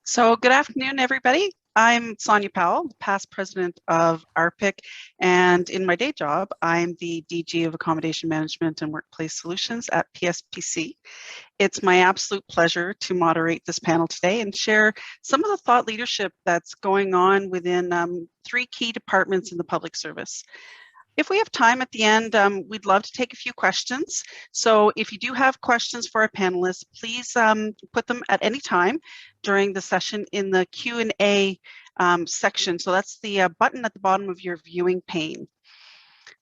So good afternoon, everybody. I'm Sonia Powell, past president of RPIC, and in my day job, I'm the DG of Accommodation Management and Workplace Solutions at PSPC. It's my absolute pleasure to moderate this panel today and share some of the thought leadership that's going on within three key departments in the public service. If we have time at the end, we'd love to take a few questions. So if you do have questions for our panelists, please put them at any time during the session in the Q&A section. So that's the button at the bottom of your viewing pane.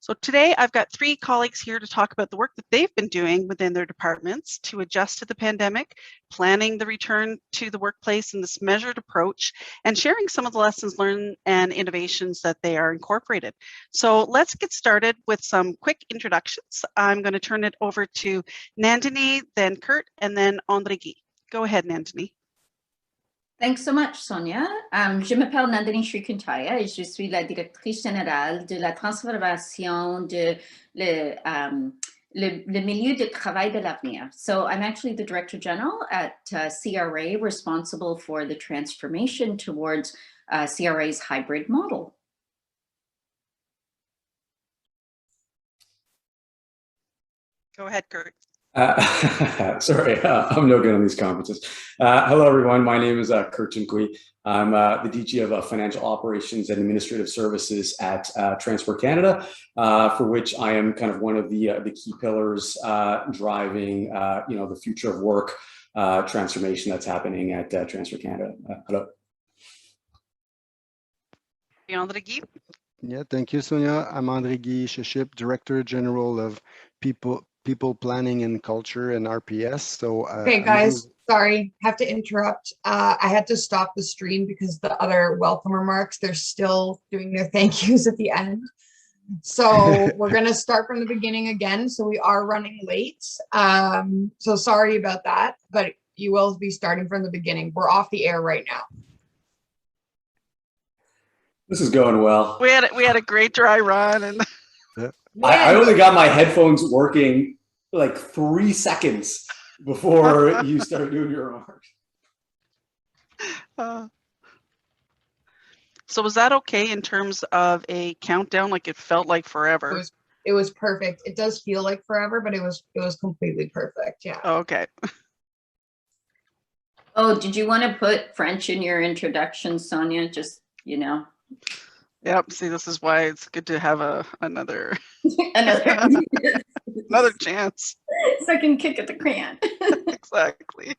So today I've got three colleagues here to talk about the work that they've been doing within their departments to adjust to the pandemic, planning the return to the workplace in this measured approach, and sharing some of the lessons learned and innovations that they are incorporated. So let's get started with some quick introductions. I'm going to turn it over to Nandini, then Kurt, and then André Guy. Go ahead, Nandini. Thanks so much, Sonia. Je m'appelle Nandini Shrikantaya et je suis la directrice générale de la transformation de le milieu de travail de l'avenir. So I'm actually the Director General at CRA, responsible for the transformation towards CRA's hybrid model. Go ahead, Kurt. Sorry, I'm no good on these conferences. Hello, everyone. My name is Kurt Jinkui. I'm the DG of Financial Operations and Administrative Services at Transport Canada, for which I am kind of one of the key pillars driving, the future of work transformation that's happening at Transport Canada. Hello. André Guy. Yeah, thank you, Sonia. I'm André Guy Sheship, Director General of People Planning and Culture and RPS. So okay, guys, sorry, have to interrupt. I had to stop the stream because the other welcome remarks, they're still doing their thank yous at the end. So we're going to start from the beginning again. So we are running late. So sorry about that, but you will be starting from the beginning. We're off the air right now. This is going well. We had a great dry run, and I only got my headphones working like 3 seconds before you started doing your remarks. So was that okay in terms of a countdown? Like it felt like forever. It was perfect. It does feel like forever, but it was completely perfect. Yeah. Okay. Oh, did you want to put French in your introduction, Sonia? Just, Yep. See, this is why it's good to have another another chance. Second kick at the can. Exactly.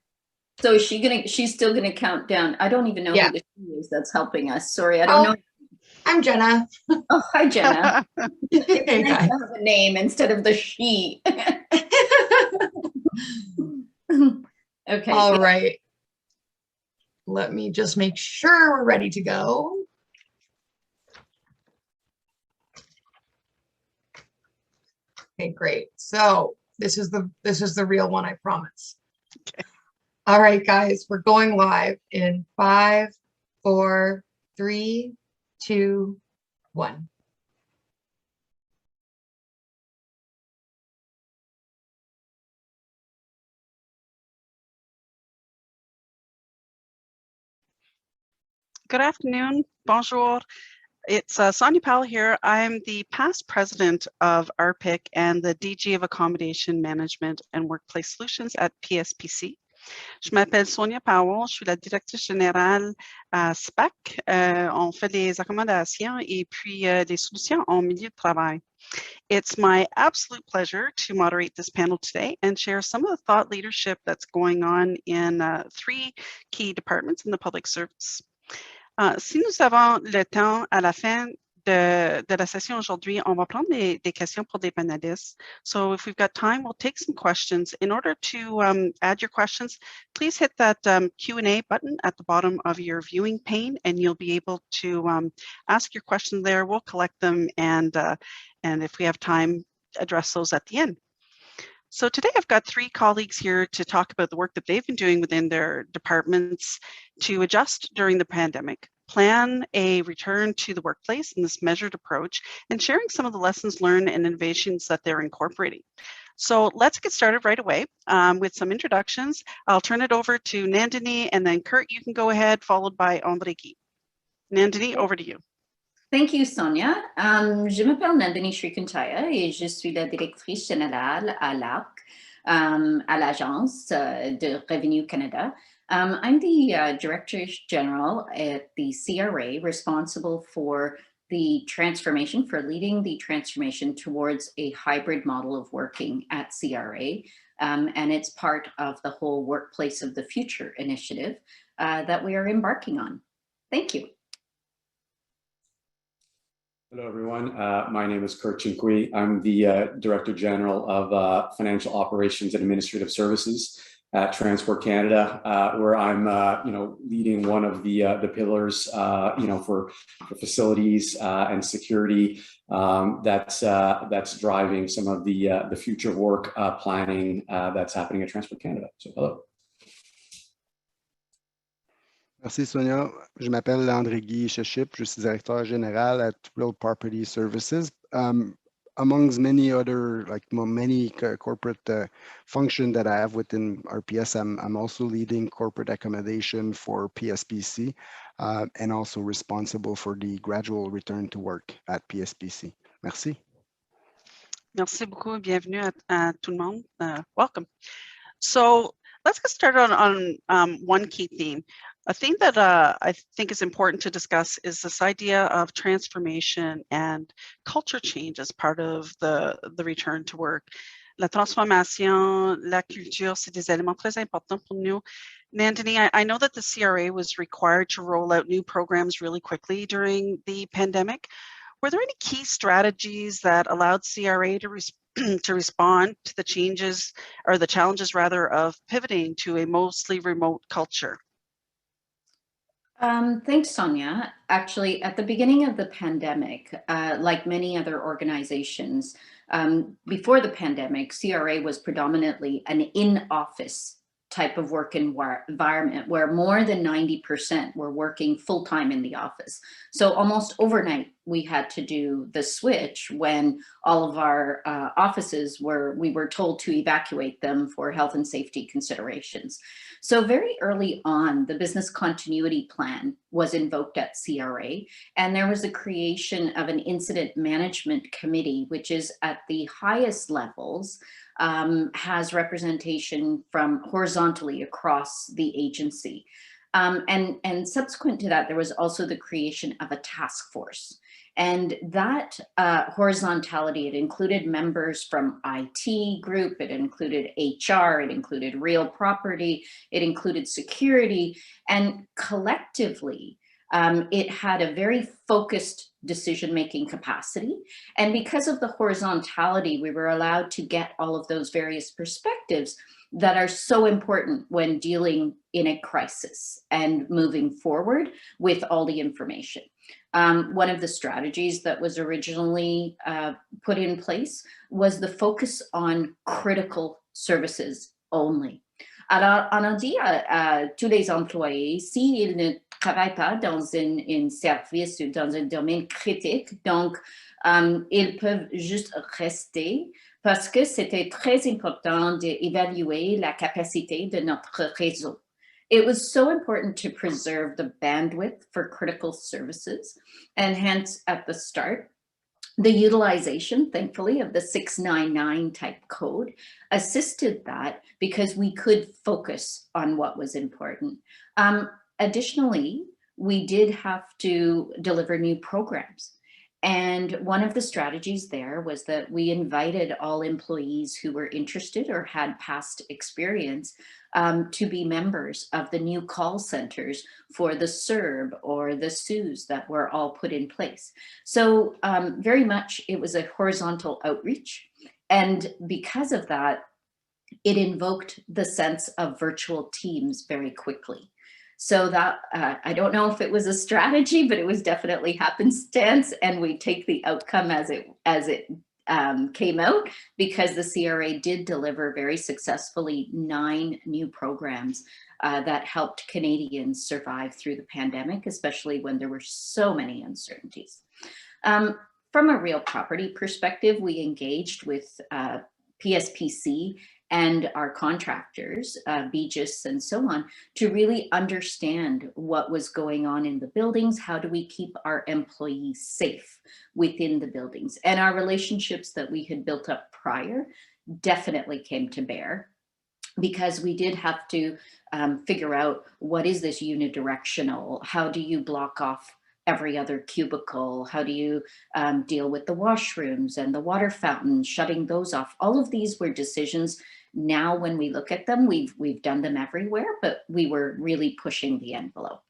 So is she's still gonna count down. I don't even know who the she is that's helping us. Sorry, I don't know. I'm Jenna. Oh, hi, Jenna. Hey, guys. I have a name instead of the she. Okay. All right. Let me just make sure we're ready to go. Okay, great. So this is the real one, I promise. Okay. All right, guys, we're going live in 5, 4, 3, 2, 1. Good afternoon. Bonjour. It's Sonia Powell here. I'm the past president of RPIC and the DG of Accommodation Management and Workplace Solutions at PSPC. Je m'appelle Sonia Powell, je suis la directrice générale à SPAC. On fait des accommodations et puis des solutions en milieu de travail. It's my absolute pleasure to moderate this panel today and share some of the thought leadership that's going on in three key departments in the public service. Si nous avons le temps à la fin de la session aujourd'hui, on va prendre des questions pour des panélistes. So if we've got time, we'll take some questions. In order to add your questions, please hit that Q&A button at the bottom of your viewing pane, and you'll be able to ask your questions there. We'll collect them, and if we have time, address those at the end. So today I've got three colleagues here to talk about the work that they've been doing within their departments to adjust during the pandemic, plan a return to the workplace in this measured approach, and sharing some of the lessons learned and innovations that they're incorporating. So let's get started right away with some introductions. I'll turn it over to Nandini, and then Kurt, you can go ahead, followed by André-Guy. Nandini, over to you. Thank you, Sonia. Je m'appelle Nandini Shrikantaya et je suis la directrice générale à l'ARC, à l'Agence de Revenu Canada. I'm the Director General at the CRA, responsible for the transformation, for leading the transformation towards a hybrid model of working at CRA. And it's part of the whole Workplace of the Future initiative that we are embarking on. Thank you. Hello, everyone. My name is Kurt Chinkui. I'm the Director General of Financial Operations and Administrative Services at Transport Canada, where I'm, leading one of the pillars, for facilities and security. That's driving some of the future work planning that's happening at Transport Canada. So, hello. Merci Sonia. Je m'appelle André-Guy Sheship. Je suis directeur général at Real Property Services. Amongst many other, many corporate functions that I have within RPS, I'm also leading corporate accommodation for PSPC and also responsible for the gradual return to work at PSPC. Merci. Merci beaucoup. Bienvenue à tout le monde. Welcome. So let's get started on one key theme. A theme that I think is important to discuss is this idea of transformation and culture change as part of the return to work. La transformation, la culture, c'est des éléments très importants pour nous. Nandini, I know that the CRA was required to roll out new programs really quickly during the pandemic. Were there any key strategies that allowed CRA to respond to the changes, or the challenges rather, of pivoting to a mostly remote culture? Thanks, Sonia. Actually, at the beginning of the pandemic, like many other organizations, before the pandemic, CRA was predominantly an in-office type of work environment where more than 90% were working full-time in the office. So almost overnight, we had to do the switch when all of our offices we were told to evacuate them for health and safety considerations. So very early on, the business continuity plan was invoked at CRA, and there was a creation of an incident management committee, which is at the highest levels, has representation from horizontally across the agency. And subsequent to that, there was also the creation of a task force. And that horizontality, it included members from IT group, it included HR, it included real property, it included security, and collectively, it had a very focused decision-making capacity. And because of the horizontality, we were allowed to get all of those various perspectives that are so important when dealing in a crisis and moving forward with all the information. One of the strategies that was originally put in place was the focus on critical services only. Alors, on a dit à tous les employés, s'ils ne travaillent pas dans un service ou dans un domaine critique, donc ils peuvent juste rester parce que c'était très important d'évaluer la capacité de notre réseau. It was so important to preserve the bandwidth for critical services, and hence at the start, the utilization, thankfully, of the 699 type code assisted that because we could focus on what was important. Additionally, we did have to deliver new programs. And one of the strategies there was that we invited all employees who were interested or had past experience to be members of the new call centers for the CERB or the SUS that were all put in place. So very much it was a horizontal outreach. And because of that, it invoked the sense of virtual teams very quickly. So that, I don't know if it was a strategy, but it was definitely happenstance, and we take the outcome as it came out, because the CRA did deliver very successfully 9 new programs that helped Canadians survive through the pandemic, especially when there were so many uncertainties. From a real property perspective, we engaged with PSPC and our contractors, BGIS and so on, to really understand what was going on in the buildings. How do we keep our employees safe within the buildings? And our relationships that we had built up prior definitely came to bear, because we did have to figure out, what is this unidirectional? How do you block off every other cubicle? How do you deal with the washrooms and the water fountains, shutting those off? All of these were decisions. Now, when we look at them, we've done them everywhere, but we were really pushing the envelope.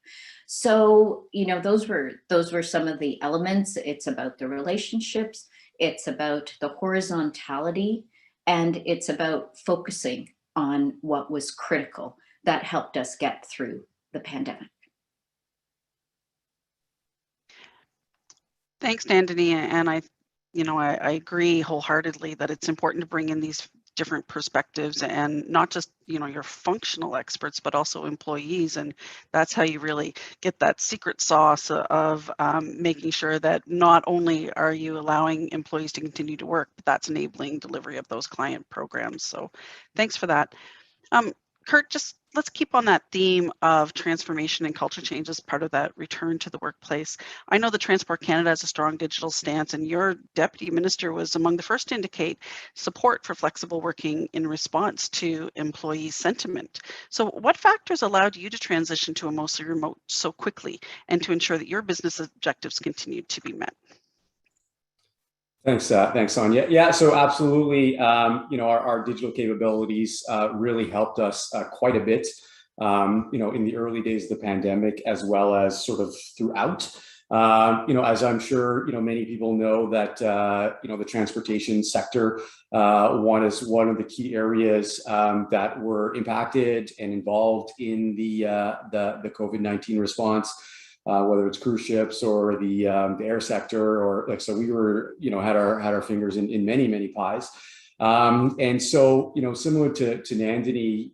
So, you know, those were some of the elements. It's about the relationships, it's about the horizontality, and it's about focusing on what was critical that helped us get through the pandemic. Thanks, Nandini. And I agree wholeheartedly that it's important to bring in these different perspectives, and not just, your functional experts, but also employees. And that's how you really get that secret sauce of making sure that not only are you allowing employees to continue to work, but that's enabling delivery of those client programs. So thanks for that. Kurt, just let's keep on that theme of transformation and culture change as part of that return to the workplace. I know that Transport Canada has a strong digital stance, and your deputy minister was among the first to indicate support for flexible working in response to employee sentiment. So what factors allowed you to transition to a mostly remote so quickly, and to ensure that your business objectives continued to be met? Thanks, Sonia. Yeah, so absolutely. Our digital capabilities really helped us quite a bit. In the early days of the pandemic, as well as sort of throughout. As I'm sure many people know, that the transportation sector is one of the key areas that were impacted and involved in the COVID-19 response. Whether it's cruise ships or the air sector, or so we were, had our fingers in many pies. And so, similar to Nandini,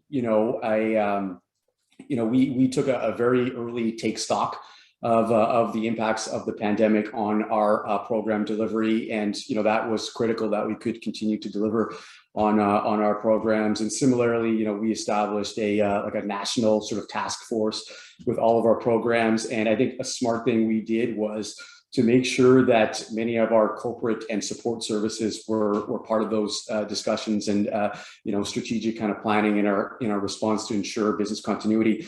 we took a very early take stock of the impacts of the pandemic on our program delivery. And, that was critical that we could continue to deliver on our programs. And similarly, we established a national sort of task force with all of our programs. And I think a smart thing we did was to make sure that many of our corporate and support services were part of those discussions, and strategic kind of planning in our response to ensure business continuity.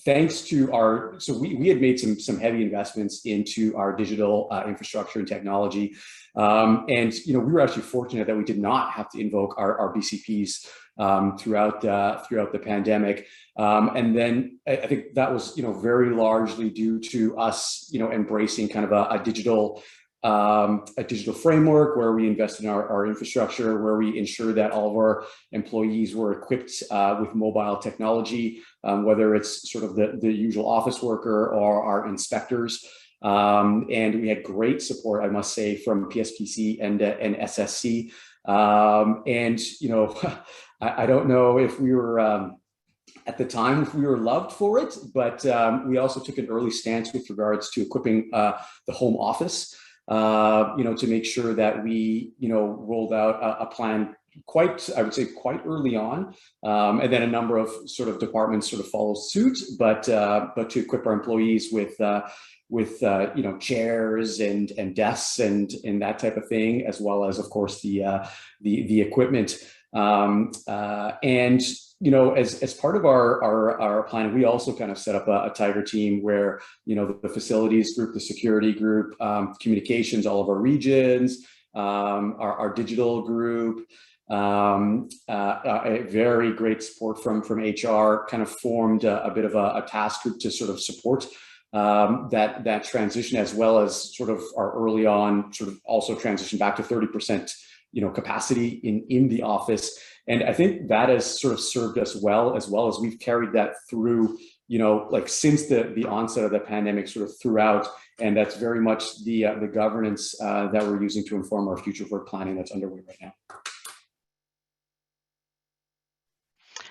Thanks to we had made some heavy investments into our digital infrastructure and technology. And we were actually fortunate that we did not have to invoke our BCPs throughout the pandemic. And then I think that was very largely due to us embracing kind of a digital framework, where we invested in our infrastructure, where we ensured that all of our employees were equipped with mobile technology, whether it's sort of the usual office worker or our inspectors. And we had great support, I must say, from PSPC and SSC. And I don't know if we were at the time, if we were loved for it, but we also took an early stance with regards to equipping the home office, to make sure that we rolled out a plan quite early on, and then a number of sort of departments sort of followed suit, but to equip our employees with chairs and desks and that type of thing, as well as, of course, the equipment. And as part of our plan, we also kind of set up a tiger team where the facilities group, the security group, communications, all of our regions, our digital group, a very great support from HR, kind of formed a bit of a task group to sort of support that transition, as well as sort of our early on sort of also transition back to 30% capacity in the office. And I think that has sort of served us well as we've carried that through since the onset of the pandemic, sort of throughout. And that's very much the governance that we're using to inform our future work planning that's underway right now.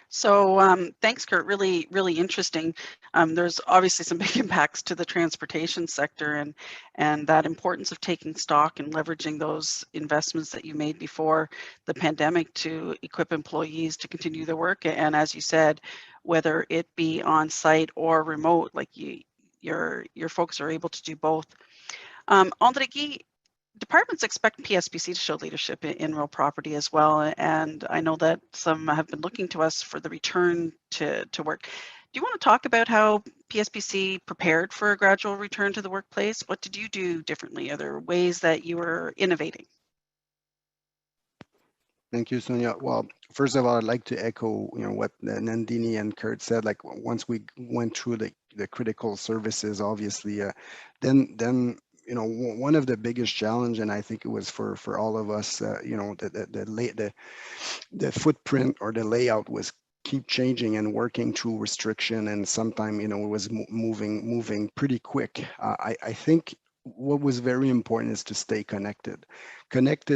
So thanks, Kurt. Really, really interesting. There's obviously some big impacts to the transportation sector, and that importance of taking stock and leveraging those investments that you made before the pandemic to equip employees to continue their work. And as you said, whether it be on site or remote, like your folks are able to do both. Andre Guy, departments expect PSPC to show leadership in real property as well. And I know that some have been looking to us for the return to work. Do you want to talk about how PSPC prepared for a gradual return to the workplace? What did you do differently? Are there ways that you were innovating? Thank you, Sonia. Well, first of all, I'd like to echo, what Nandini and Kurt said. Like once we went through the critical services, obviously, then one of the biggest challenge, and I think it was for all of us, the footprint or the layout was keep changing and working through restriction, and sometimes it was moving pretty quick. I think what was very important is to stay connected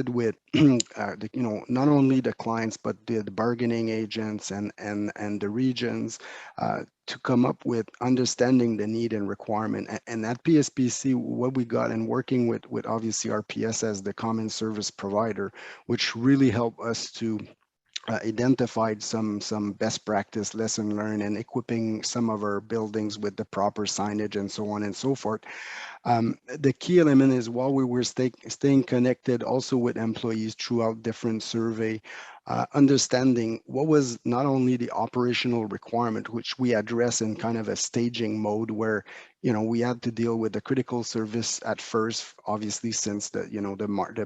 with not only the clients but the bargaining agents and the regions, to come up with understanding the need and requirement. And at PSPC, what we got, and working with obviously RPS as the common service provider, which really helped us to identified some best practice lesson learned, and equipping some of our buildings with the proper signage and so on and so forth. The key element is, while we were staying connected also with employees throughout different survey, understanding what was not only the operational requirement, which we address in kind of a staging mode, where we had to deal with the critical service at first, obviously, since the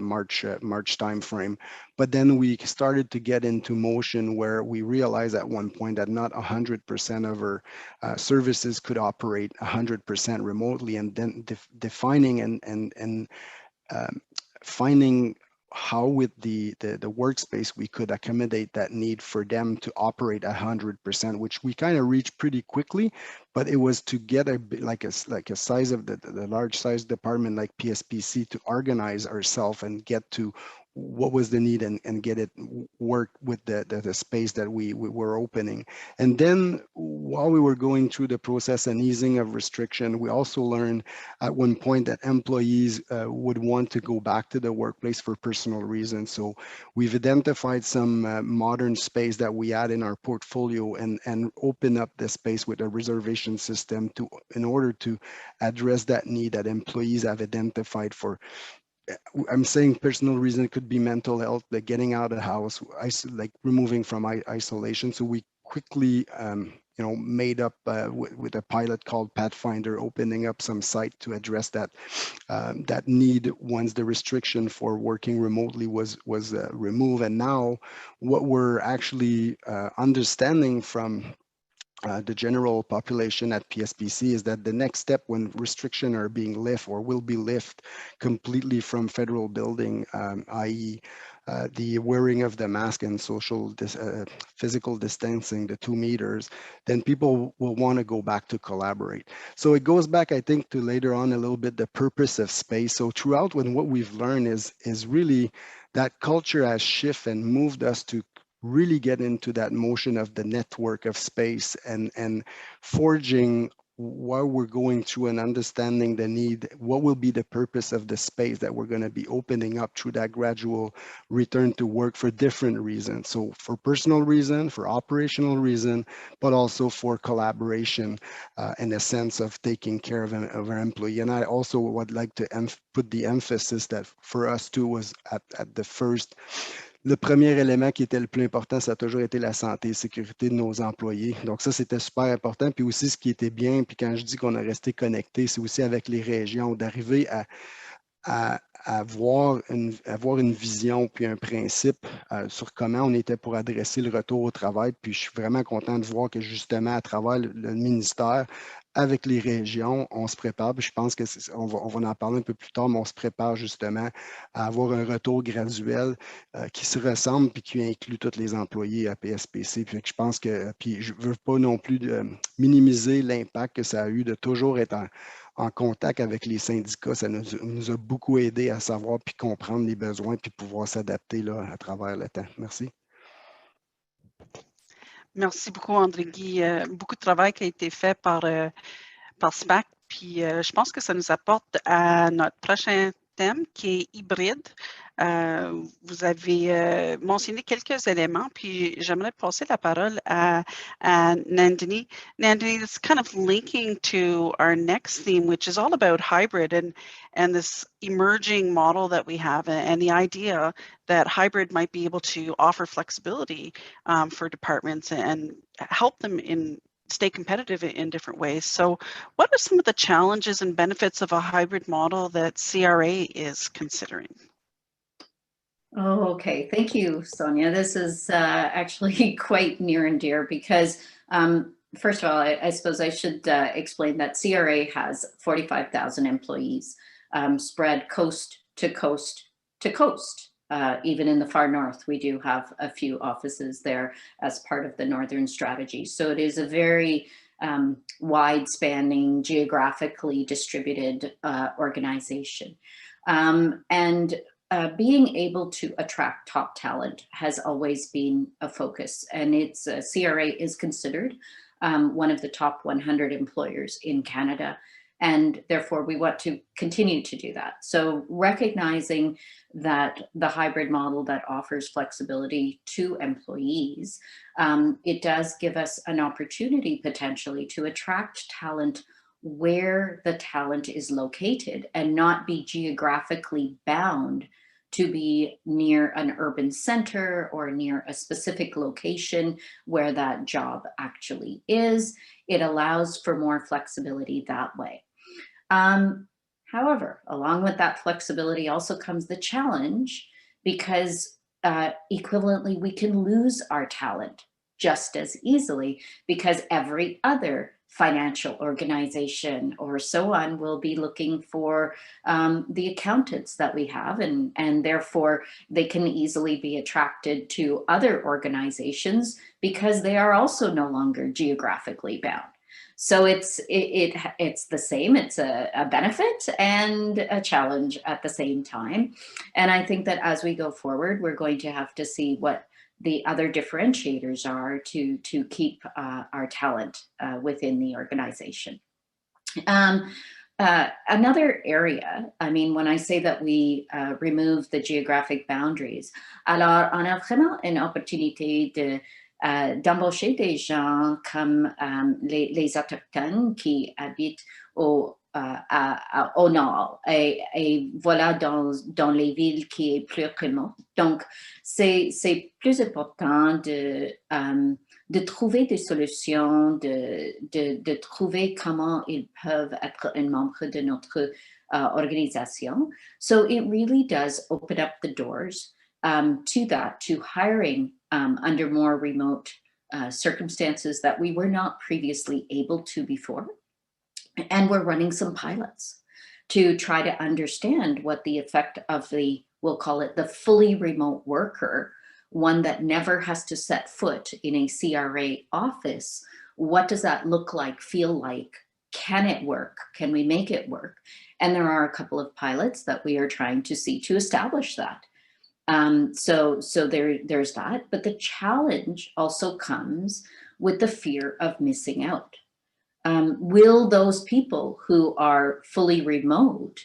March time frame. But then we started to get into motion where we realized at one point that not 100% of our services could operate 100% remotely, and then defining and finding how with the workspace we could accommodate that need for them to operate 100%, which we kind of reached pretty quickly. But it was to get like a size of the large size department like PSPC to organize ourselves and get to what was the need, and get it work with the space that we were opening. And then while we were going through the process and easing of restriction, we also learned at one point that employees would want to go back to the workplace for personal reasons. So we've identified some modern space that we had in our portfolio, and open up the space with a reservation system in order to address that need that employees have identified for. I'm saying personal reason, it could be mental health, like getting out of the house, like removing from isolation. So we quickly, made up with a pilot called Pathfinder, opening up some site to address that need once the restriction for working remotely was removed. And now what we're actually understanding from the general population at PSPC is that the next step, when restrictions are being lifted or will be lifted completely from federal building, i.e. The wearing of the mask and physical distancing, the 2 meters, then people will want to go back to collaborate. So it goes back, I think, to later on a little bit the purpose of space. So throughout, what we've learned is really that culture has shifted and moved us to really get into that motion of the network of space, and forging while we're going through and understanding the need, what will be the purpose of the space that we're going to be opening up through that gradual return to work for different reasons. So for personal reason, for operational reason, but also for collaboration and a sense of taking care of our employee. And I also would like to put the emphasis that for us too was at the first. Le premier élément qui était le plus important, ça a toujours été la santé et sécurité de nos employés. Donc ça, c'était super important. Puis aussi, ce qui était bien, puis quand je dis qu'on a resté connecté, c'est aussi avec les régions, d'arriver à avoir une vision puis un principe sur comment on était pour adresser le retour au travail. Puis je suis vraiment content de voir que justement, à travers le ministère, avec les régions, on se prépare. Puis je pense qu'on va en parler un peu plus tard, mais on se prépare justement à avoir un retour graduel qui se ressemble puis qui inclut tous les employés à PSPC. Puis je pense que, puis je ne veux pas non plus minimiser l'impact que ça a eu de toujours être en contact avec les syndicats. Ça nous a beaucoup aidé à savoir puis comprendre les besoins puis pouvoir s'adapter là à travers le temps. Merci. Merci beaucoup, André-Guy. Beaucoup de travail qui a été fait par SPAC. Puis je pense que ça nous apporte à notre prochain thème qui est hybride. Vous avez mentionné quelques éléments, puis j'aimerais passer la parole à Nandini. Nandini, it's kind of linking to our next theme, which is all about hybrid and this emerging model that we have, and the idea that hybrid might be able to offer flexibility for departments and help them stay competitive in different ways. So what are some of the challenges and benefits of a hybrid model that CRA is considering? Oh, okay. Thank you, Sonia. This is actually quite near and dear because first of all, I suppose I should explain that CRA has 45,000 employees spread coast to coast to coast. Even in the far north, we do have a few offices there as part of the Northern Strategy. So it is a very wide-spanning, geographically distributed organization. Being able to attract top talent has always been a focus, and it's CRA is considered one of the top 100 employers in Canada. And therefore, we want to continue to do that. So recognizing that the hybrid model that offers flexibility to employees, it does give us an opportunity potentially to attract talent where the talent is located and not be geographically bound to be near an urban center or near a specific location where that job actually is. It allows for more flexibility that way. However, along with that flexibility also comes the challenge because equivalently, we can lose our talent just as easily because every other financial organization or so on will be looking for the accountants that we have, and therefore they can easily be attracted to other organizations because they are also no longer geographically bound. So it's the same. It's a benefit and a challenge at the same time. And I think that as we go forward, we're going to have to see what the other differentiators are to keep our talent within the organization. Another area, I mean, when I say that we remove the geographic boundaries, alors on a vraiment une opportunité d'embaucher des gens comme les autochtones qui habitent au nord et voilà dans les villes qui est plus remote. Donc, c'est plus important de trouver des solutions, de trouver comment ils peuvent être un membre de notre organisation. So it really does open up the doors to hiring under more remote circumstances that we were not previously able to before. And we're running some pilots to try to understand what the effect of we'll call it the fully remote worker, one that never has to set foot in a CRA office. What does that look like, feel like? Can it work? Can we make it work? And there are a couple of pilots that we are trying to see to establish that. So there's that, but the challenge also comes with the fear of missing out. Will those people who are fully remote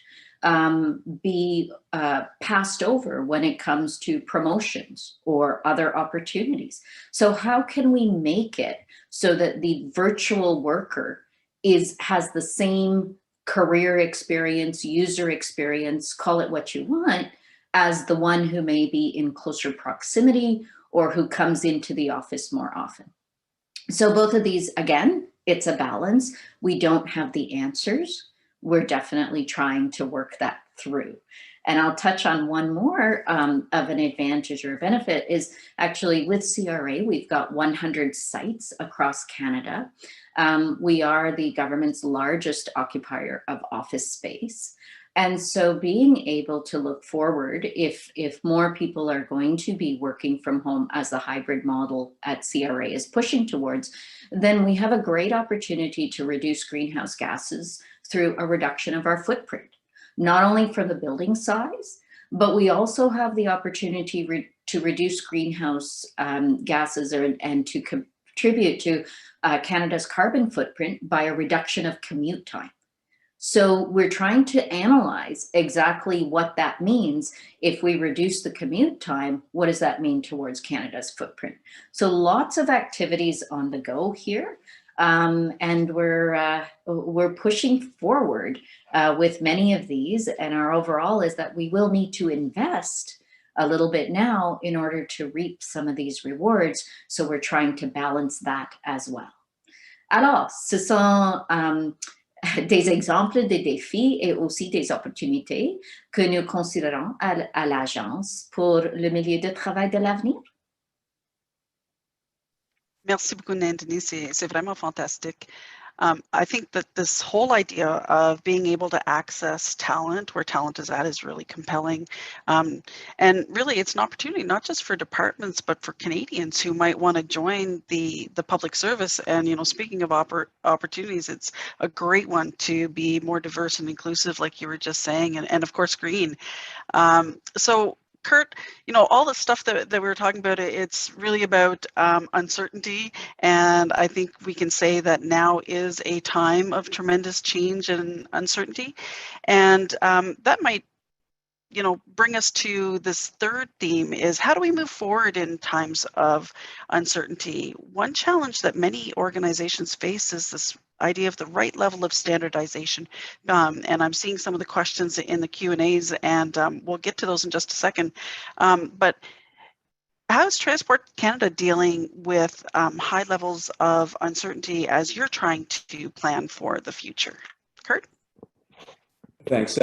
be passed over when it comes to promotions or other opportunities? So how can we make it so that the virtual worker has the same career experience, user experience, call it what you want, as the one who may be in closer proximity or who comes into the office more often? So both of these, again, it's a balance. We don't have the answers. We're definitely trying to work that through. And I'll touch on one more of an advantage or benefit is actually with CRA, we've got 100 sites across Canada. We are the government's largest occupier of office space. And so being able to look forward, if more people are going to be working from home as the hybrid model at CRA is pushing towards, then we have a great opportunity to reduce greenhouse gases through a reduction of our footprint, not only for the building size, but we also have the opportunity to reduce greenhouse gases and to contribute to Canada's carbon footprint by a reduction of commute time. So we're trying to analyze exactly what that means. If we reduce the commute time, what does that mean towards Canada's footprint? So lots of activities on the go here. And we're pushing forward with many of these. And our overall is that we will need to invest a little bit now in order to reap some of these rewards. So we're trying to balance that as well. Alors, ce sont des exemples de défis et aussi des opportunités que nous considérons à l'agence pour le milieu de travail de l'avenir. Merci beaucoup, Nandini. C'est vraiment fantastique. I think that this whole idea of being able to access talent where talent is at is really compelling. And really, it's an opportunity not just for departments, but for Canadians who might want to join the public service. And, you know, speaking of opportunities, it's a great one to be more diverse and inclusive, like you were just saying, and of course, green. So Kurt, you know, all the stuff that we were talking about, it's really about uncertainty. And I think we can say that now is a time of tremendous change and uncertainty. And that might, you know, bring us to this third theme is how do we move forward in times of uncertainty? One challenge that many organizations face is this idea of the right level of standardization. And I'm seeing some of the questions in the Q&As, and we'll get to those in just a second. But how is Transport Canada dealing with high levels of uncertainty as you're trying to plan for the future? Kurt? Thanks,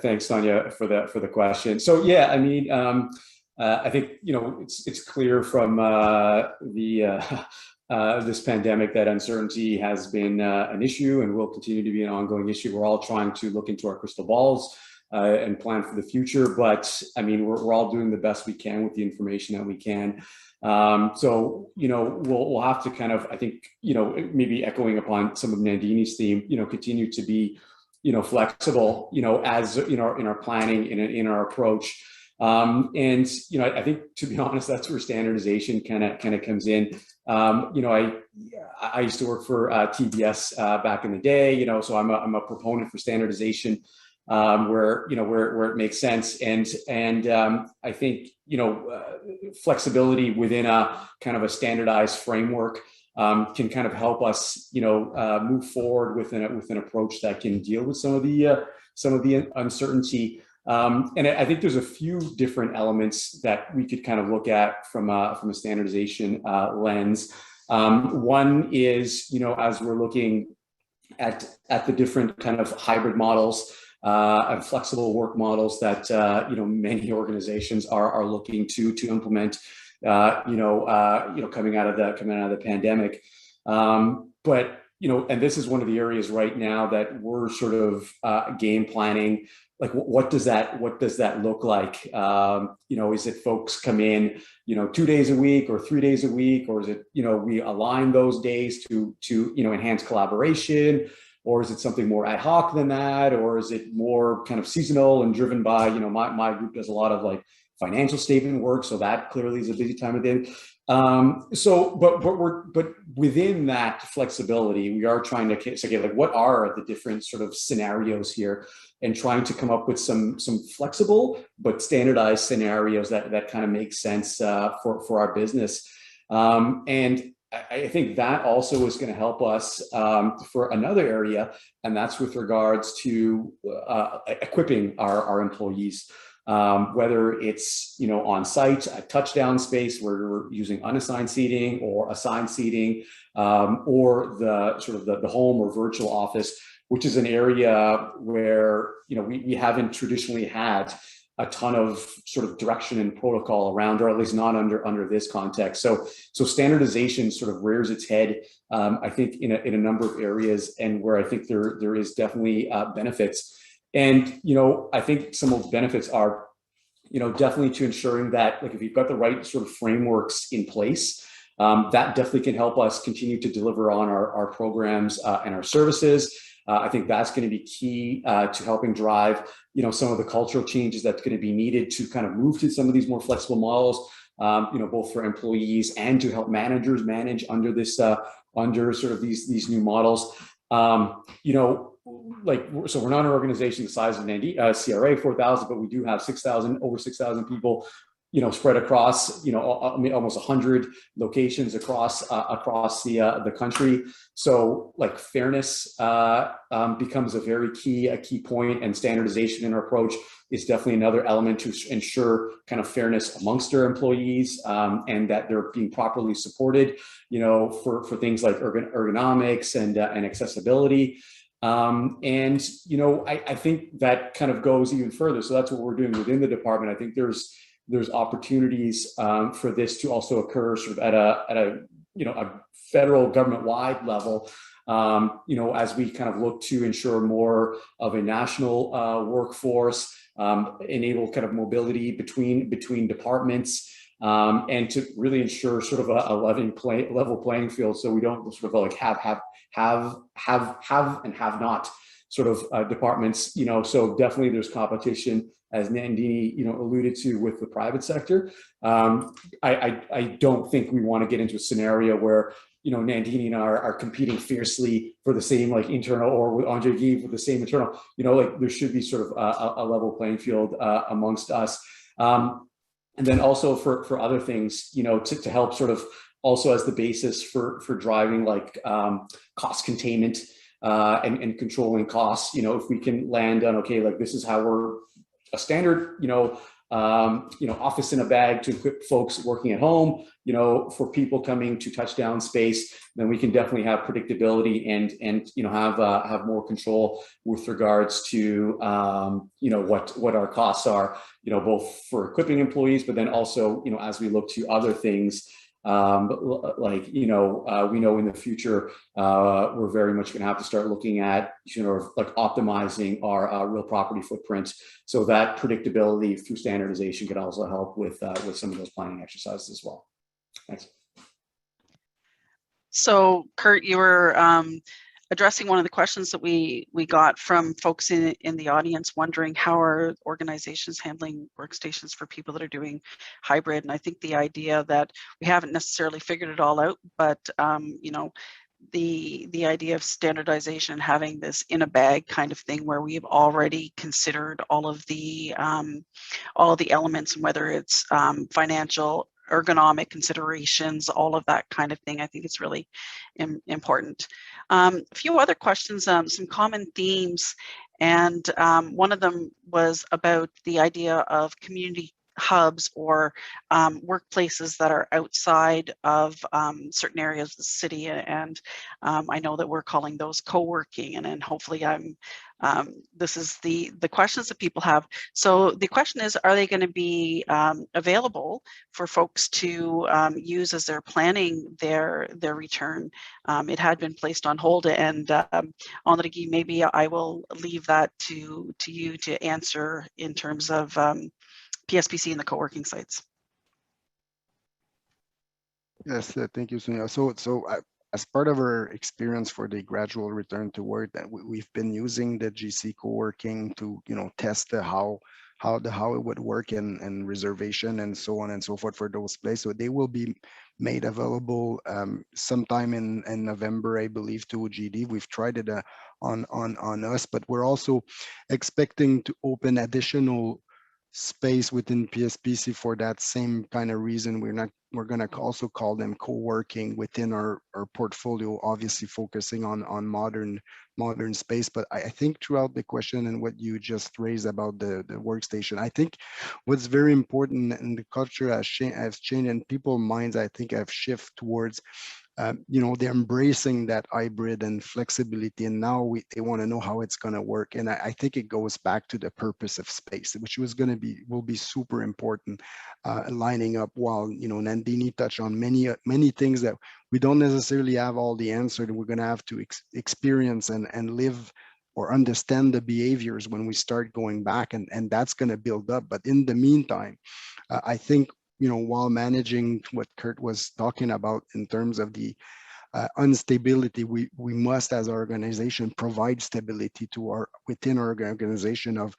thanks, Sonia, for the question. So yeah, I mean, I think, you know, it's clear from this pandemic that uncertainty has been an issue and will continue to be an ongoing issue. We're all trying to look into our crystal balls and plan for the future, but I mean, we're all doing the best we can with the information that we can. So, you know, we'll have to kind of, I think, you know, maybe echoing upon some of Nandini's theme, you know, continue to be, you know, flexible, you know, as, you know, in our planning, in our approach. And, you know, I think, to be honest, that's where standardization kind of comes in. You know, I used to work for TBS back in the day, you know, so I'm a proponent for standardization where, you know, where it makes sense. And I think, you know, flexibility within a kind of a standardized framework can kind of help us, you know, move forward with an approach that can deal with some of the uncertainty. And I think there's a few different elements that we could kind of look at from a standardization lens. One is, you know, as we're looking at the different kind of hybrid models and flexible work models that you know, many organizations are looking to implement. You know, coming out of the pandemic, but you know, and this is one of the areas right now that we're sort of game planning. Like, what does that look like? You know, is it folks come in, you know, 2 days a week or 3 days a week, or is it, you know, we align those days to you know, enhance collaboration, or is it something more ad hoc than that, or is it more kind of seasonal and driven by, you know, my group does a lot of like financial statement work, so that clearly is a busy time of day. So, but within that flexibility, we are trying to say, like, what are the different sort of scenarios here, and trying to come up with some flexible but standardized scenarios that kind of make sense for our business. And I think that also is going to help us for another area, and that's with regards to equipping our employees. Whether it's, you know, on site, a touchdown space where we're using unassigned seating or assigned seating, or the sort of the home or virtual office, which is an area where, you know, we haven't traditionally had a ton of sort of direction and protocol around, or at least not under this context. So standardization sort of rears its head, I think, in a number of areas, and where I think there is definitely benefits. And, you know, I think some of the benefits are, you know, definitely to ensuring that, like, if you've got the right sort of frameworks in place, that definitely can help us continue to deliver on our programs and our services. I think that's going to be key to helping drive, you know, some of the cultural changes that's going to be needed to kind of move to some of these more flexible models. both for employees and to help managers manage under this, under sort of these new models. So we're not an organization the size of CRA 4,000, but we do have over 6,000 people, spread across, almost 100 locations across the country. So like fairness becomes a very key point, and standardization in our approach is definitely another element to ensure kind of fairness amongst our employees, and that they're being properly supported, for things like ergonomics and accessibility. I think that kind of goes even further. So that's what we're doing within the department. I think there's opportunities for this to also occur sort of at a federal government-wide level, as we kind of look to ensure more of a national workforce, enable kind of mobility between departments, and to really ensure sort of a level playing field, so we don't sort of like have and have not sort of departments. So definitely there's competition, as Nandini alluded to, with the private sector. I don't think we want to get into a scenario where Nandini and I are competing fiercely for the same like internal, or with Andre Guy for the same internal. Like there should be sort of a level playing field amongst us. And then also for other things, to help sort of also as the basis for driving like cost containment and controlling costs. If we can land on, okay, like this is how we're a standard, office in a bag to equip folks working at home, for people coming to touchdown space, then we can definitely have predictability and have more control with regards to what our costs are, both for equipping employees, but then also as we look to other things. We know in the future we're very much going to have to start looking at like optimizing our real property footprint, so that predictability through standardization can also help with some of those planning exercises as well. Thanks. So Kurt, you were addressing one of the questions that we got from folks in the audience, wondering how are organizations handling workstations for people that are doing hybrid. And I think the idea that we haven't necessarily figured it all out, but the idea of standardization, having this in a bag kind of thing, where we've already considered all of the elements, and whether it's financial, ergonomic considerations, all of that kind of thing. I think it's really important. A few other questions, some common themes, and one of them was about the idea of community hubs or workplaces that are outside of certain areas of the city, and I know that we're calling those co-working, and then hopefully this is the questions that people have. So the question is, are they going to be available for folks to use as they're planning their return? It had been placed on hold, and Andre Guy, maybe I will leave that to you to answer in terms of PSPC and the co-working sites. Yes, thank you, Sonia. So as part of our experience for the gradual return to work, that we've been using the GC co-working to test how it would work and reservation and so on and so forth for those places. So they will be made available sometime in November, I believe, to GD. We've tried it on us, but we're also expecting to open additional space within PSPC for that same kind of reason. We're going to also call them co-working within our portfolio, obviously focusing on modern space. But I think throughout the question and what you just raised about the workstation, I think what's very important, and the culture has changed, and people's minds, I think, have shifted towards they're embracing that hybrid and flexibility, and now they want to know how it's going to work. And I think it goes back to the purpose of space, which will be super important, lining up while Nandini touched on many things that we don't necessarily have all the answer, and we're going to have to experience and live or understand the behaviors when we start going back, and that's going to build up. But in the meantime, I think while managing what Kurt was talking about in terms of the instability, we must, as an organization, provide stability within our organization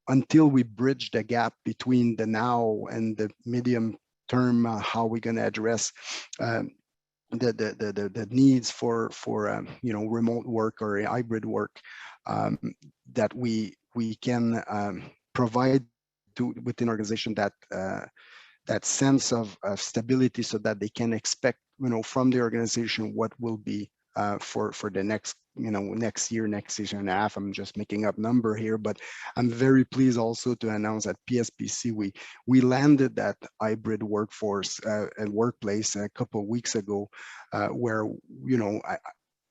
until we bridge the gap between the now and the medium term, how we're going to address the needs for remote work or hybrid work, that we can provide within organization that sense of stability, so that they can expect from the organization what will be for the next next year and a half. I'm just making up number here, but I'm very pleased also to announce that PSPC we landed that hybrid workforce and workplace a couple of weeks ago, where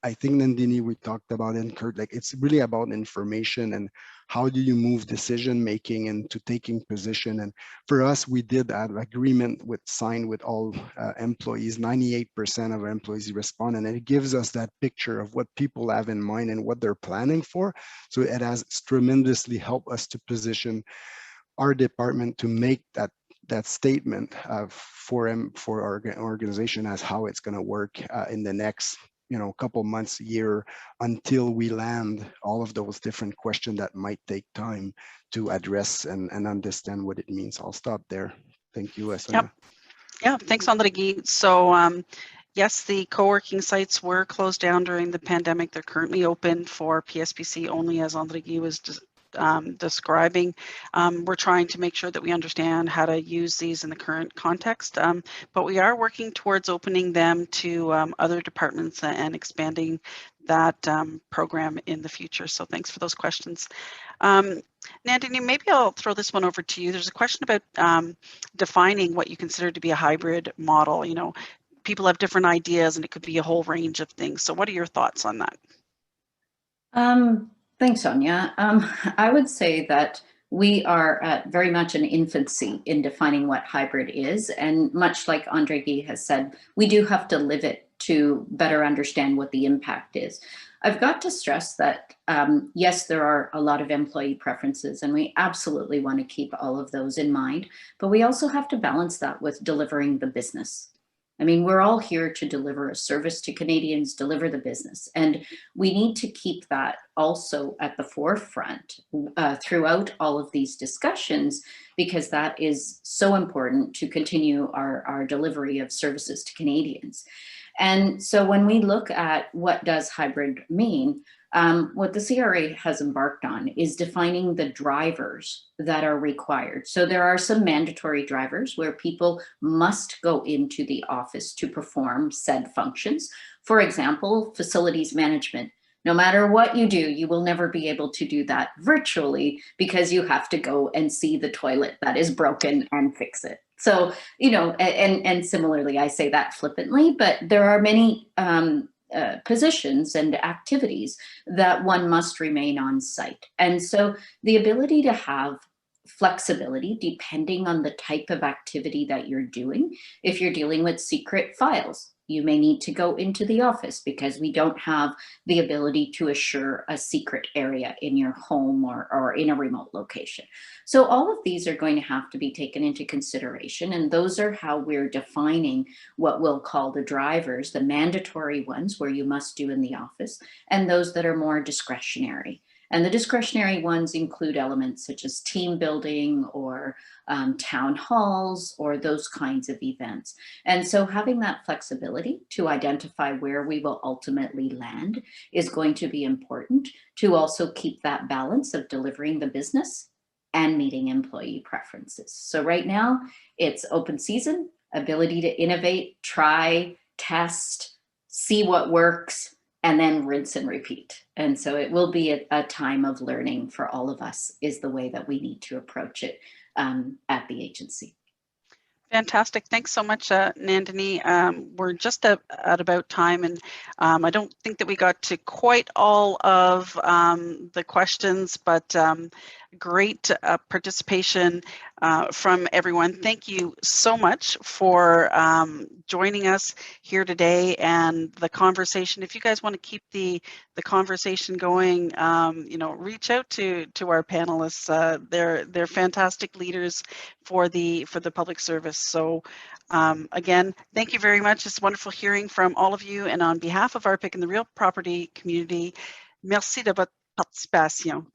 I think, Nandini, we talked about it, and Kurt, like it's really about information and how do you move decision making into taking position. And for us, we did that agreement signed with all employees. 98% of employees respond, and it gives us that picture of what people have in mind and what they're planning for. So it has tremendously helped us to position our department to make that statement for our organization as how it's going to work in the next couple months, year, until we land all of those different questions that might take time to address and understand what it means. I'll stop there. Thank you, Sonia. Yep. Yeah, thanks, Andre Guy. So yes, the co-working sites were closed down during the pandemic. They're currently open for PSPC only, as Andre Guy was describing. We're trying to make sure that we understand how to use these in the current context, but we are working towards opening them to other departments and expanding that program in the future. So thanks for those questions. Nandini, maybe I'll throw this one over to you. There's a question about defining what you consider to be a hybrid model. People have different ideas, and it could be a whole range of things. So what are your thoughts on that? Thanks, Sonia. I would say that we are at very much an infancy in defining what hybrid is. And much like Andre Guy has said, we do have to live it to better understand what the impact is. I've got to stress that, yes, there are a lot of employee preferences, and we absolutely want to keep all of those in mind, but we also have to balance that with delivering the business. I mean, we're all here to deliver a service to Canadians, deliver the business, and we need to keep that also at the forefront throughout all of these discussions, because that is so important to continue our delivery of services to Canadians. And so when we look at what does hybrid mean, what the CRA has embarked on is defining the drivers that are required. So there are some mandatory drivers where people must go into the office to perform said functions. For example, facilities management. No matter what you do, you will never be able to do that virtually, because you have to go and see the toilet that is broken and fix it. So, and similarly, I say that flippantly, but there are many positions and activities that one must remain on site. And so the ability to have flexibility depending on the type of activity that you're doing. If you're dealing with secret files, you may need to go into the office because we don't have the ability to assure a secret area in your home or in a remote location. So all of these are going to have to be taken into consideration, and those are how we're defining what we'll call the drivers, the mandatory ones where you must do in the office, and those that are more discretionary. And the discretionary ones include elements such as team building or town halls or those kinds of events. And so having that flexibility to identify where we will ultimately land is going to be important to also keep that balance of delivering the business and meeting employee preferences. So right now it's open season, ability to innovate, try, test, see what works, and then rinse and repeat. And so it will be a time of learning for all of us, is the way that we need to approach it at the agency. Fantastic. Thanks so much, Nandini. We're just at about time, and I don't think that we got to quite all of the questions, but great participation from everyone. Thank you so much for joining us here today and the conversation. If you guys want to keep the conversation going, reach out to our panelists. They're fantastic leaders for the public service. So again, thank you very much. It's wonderful hearing from all of you, and on behalf of RPIC and the real property community, merci de votre participation.